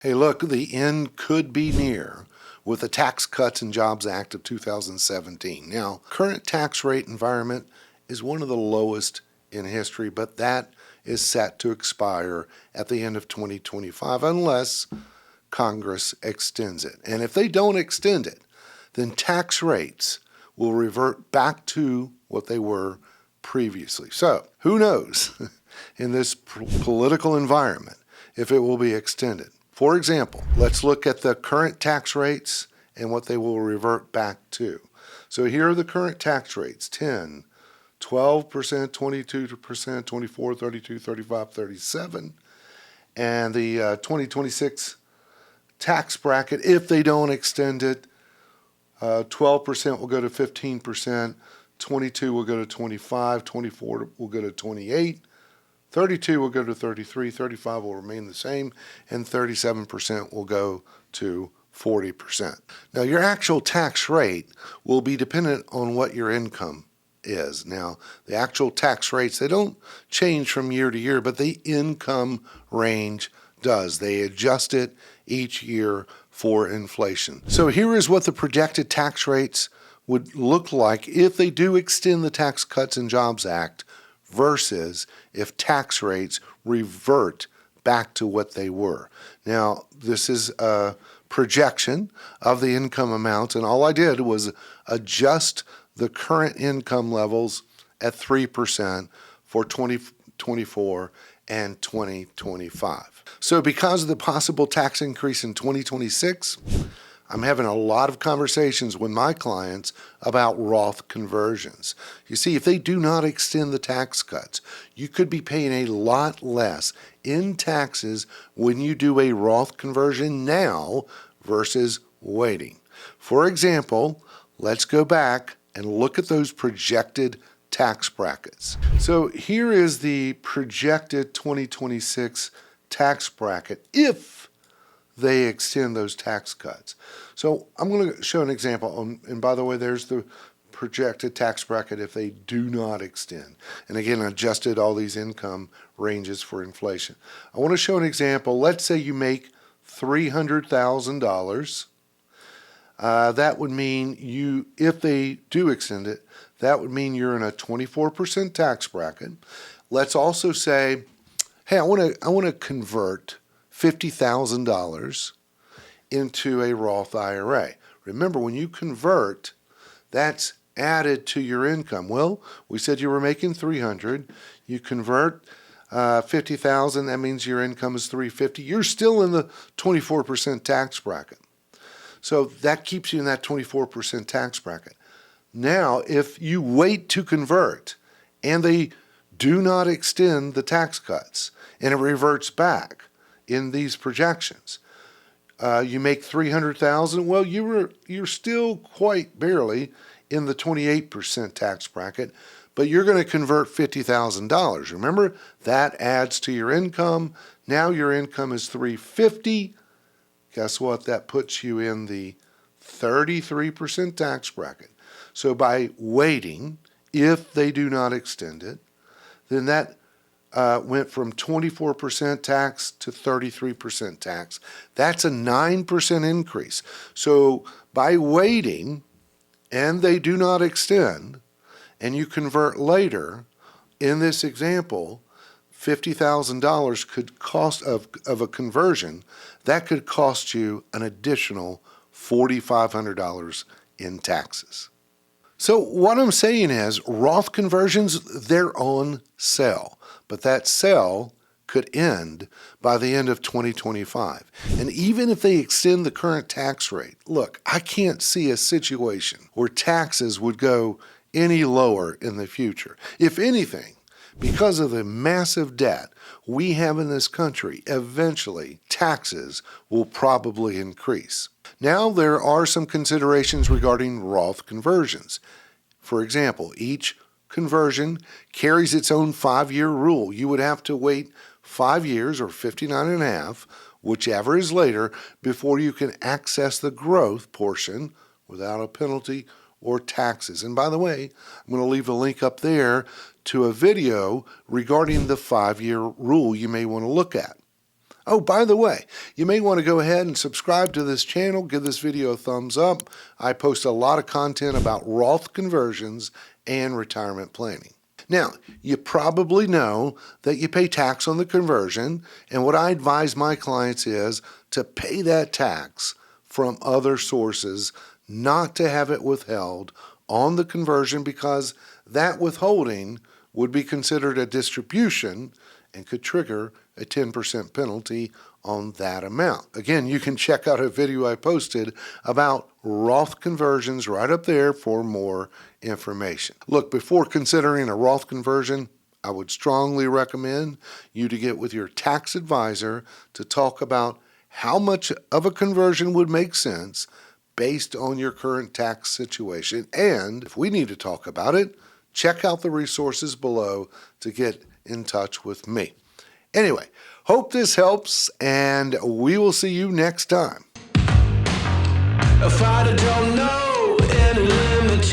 Hey, look, the end could be near with the Tax Cuts and Jobs Act of 2017. Now, current tax rate environment is one of the lowest in history, but that is set to expire at the end of 2025 unless Congress extends it. And if they don't extend it, then tax rates will revert back to what they were previously. So, who knows in this political environment if it will be extended? For example, let's look at the current tax rates and what they will revert back to. So here are the current tax rates: 10, 12%, 22%, 24, 32, 35, 37. And the 2026 tax bracket, if they don't extend it, 12% will go to 15%, 22 will go to 25, 24 will go to 28, 32 will go to 33, 35 will remain the same, and 37% will go to 40%. Now, your actual tax rate will be dependent on what your income is. Now, the actual tax rates, they don't change from year to year, but the income range does. They adjust it each year for inflation. So here is what the projected tax rates would look like if they do extend the Tax Cuts and Jobs Act versus if tax rates revert back to what they were. Now, this is a projection of the income amounts, and all I did was adjust the current income levels at 3% for 2024 and 2025. So because of the possible tax increase in 2026, I'm having a lot of conversations with my clients about Roth conversions. You see, if they do not extend the tax cuts, you could be paying a lot less in taxes when you do a Roth conversion now versus waiting. For example, let's go back and look at those projected tax brackets. So here is the projected 2026 tax bracket if they extend those tax cuts. So I'm going to show an example. And by the way, there's the projected tax bracket if they do not extend. And again, I adjusted all these income ranges for inflation. I want to show an example. Let's say you make $300,000. That would mean if they do extend it, that would mean you're in a 24% tax bracket. Let's also say, hey, I want to convert $50,000 into a Roth IRA. Remember, when you convert, that's added to your income. Well, we said you were making $300,000. You convert 50,000. That means your income is $350,000. You're still in the 24% tax bracket. So that keeps you in that 24% tax bracket. Now, if you wait to convert and they do not extend the tax cuts and it reverts back in these projections, you make $300,000. Well, you're still quite barely in the 28% tax bracket, but you're going to convert $50,000. Remember, that adds to your income. Now your income is $350,000. Guess what? That puts you in the 33% tax bracket. So by waiting, if they do not extend it, then that went from 24% tax to 33% tax. That's a 9% increase. So by waiting and they do not extend and you convert later, in this example, $50,000 could cost of a conversion, that could cost you an additional $4,500 in taxes. So what I'm saying is Roth conversions, they're on sale, but that sale could end by the end of 2025. And even if they extend the current tax rate, look, I can't see a situation where taxes would go any lower in the future. If anything, because of the massive debt we have in this country, eventually taxes will probably increase. Now, there are some considerations regarding Roth conversions. For example, each conversion carries its own 5-year rule. You would have to wait 5 years or 59 and a half, whichever is later, before you can access the growth portion without a penalty or taxes. And by the way, I'm going to leave a link up there to a video regarding the 5-year rule you may want to look at. Oh, by the way, you may want to go ahead and subscribe to this channel, give this video a thumbs up. I post a lot of content about Roth conversions and retirement planning. Now, you probably know that you pay tax on the conversion, and what I advise my clients is to pay that tax from other sources, not to have it withheld on the conversion, because that withholding would be considered a distribution and could trigger a 10% penalty on that amount. Again, you can check out a video I posted about Roth conversions right up there for more information. Look, before considering a Roth conversion, I would strongly recommend you to get with your tax advisor to talk about how much of a conversion would make sense based on your current tax situation. And if we need to talk about it, check out the resources below to get in touch with me. Anyway, hope this helps, and we will see you next time. If I don't know any limitations.